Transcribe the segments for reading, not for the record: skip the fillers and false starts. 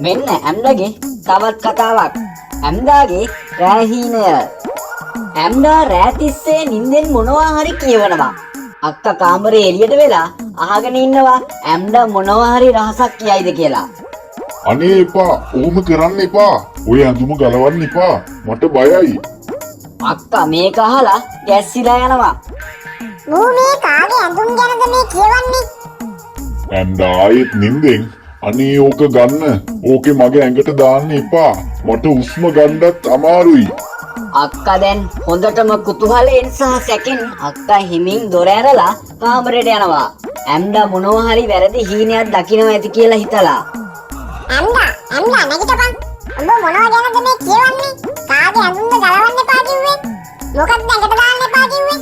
මෙන්න ඇම්ඩාගේ තවත් කතාවක්. ඇම්ඩාගේ රෑහීනය. ඇම්ඩා රෑ තිස්සේ නිින්දෙන් මොනවා හරි කියවනවා. අක්කා කාමරේ එළියට වෙලා අහගෙන ඉන්නවා ඇම්ඩා මොනවා හරි රහසක් කියයිද කියලා. අනේ එපා, ඕම කරන්න එපා. ඔය ඇඳුම ගලවන්න එපා. මට බයයි. අක්කා මේක අහලා ගැස්සිලා යනවා. මූ මේ කාගේ ඇඳුම් ගැනද මේ කියවන්නේ? ඇම්ඩා ආයෙත් නිින්දෙන් අනේ ඕක ගන්න. ඕකේ මගේ ඇඟට දාන්න එපා. මට උස්ම ගන්නත් අමාරුයි. අක්කා දැන් හොඳටම කුතුහලයෙන් සහ සැකෙන් අක්කා හිමින් දොර ඇරලා කාමරයට යනවා. ඇම්ඩා මොනවා හරි වැරදි හීනයක් දකිනවා ඇති කියලා හිතලා. ඇම්ඩා නැගිටපන්. ඔබ මොනවා ගැනද මේ කියවන්නේ? කාගේ ඇඳුම්ද ගලවන්න එපා කිව්වේ? මොකක්ද ඇඟට දාන්න එපා කිව්වේ?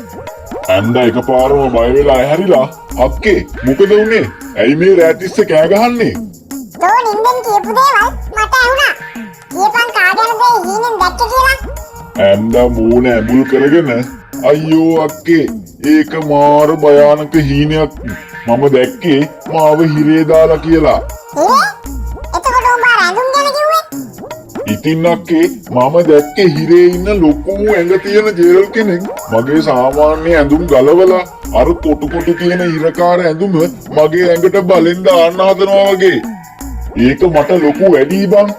ඇම්ඩා එකපාරම බය වෙලා ඇහැරිලා අක්කේ මොකද උනේ? ඇයි මේ රෑතිස්ස කෑ ගහන්නේ? තෝ නින්දෙන් කියපු දේවල් මට ඇහුණා. කියපන් කාගෙනද හීනෙන් දැක්කේ කියලා? ඇම්ඩා මූණ ඇඹුල් කරගෙන අයියෝ අක්කේ ඒක මාර භයානක හීනයක්. මම දැක්කේ මාව හිරේ දාලා කියලා. හිරේ? එතකොට උඹ ඇඳුම් ගැන කිව්වේ? ඉතින් අක්කේ මම දැක්කේ හිරේ ඉන්න ලොකු ඇඟ තියෙන ජේරල් කෙනෙක් මගේ සාමාන්‍ය ඇඳුම් ගලවලා අර කොටු කොටු තියෙන හිරකාර ඇඳුම මගේ ඇඟට බලෙන් දාන්න හදනවා වගේ. ඒක මට ලොකු වැඩි බං.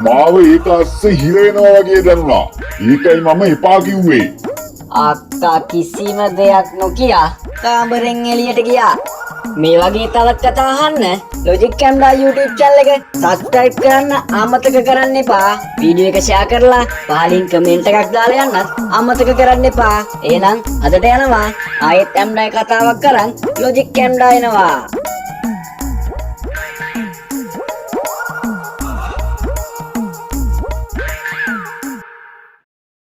මාව ඒක අස්සේ හිර වෙනවා වගේ දැනුණා. ඒකයි මම එපා කිව්වේ. අක්කා කිසිම දෙයක් නොකිය කාමරෙන් එළියට ගියා. මේ වගේ තවත් කතා අහන්න Logic Camera YouTube channel එක subscribe කරන්න අමතක කරන්න එපා. වීඩියෝ එක share කරලා පහලින් comment එකක් දාලා යන්නත් අමතක කරන්න එපා. එහෙනම් අදට යනවා. ආයෙත් ඇම්ඩා කතාවක් කරන් Logic Camera එනවා.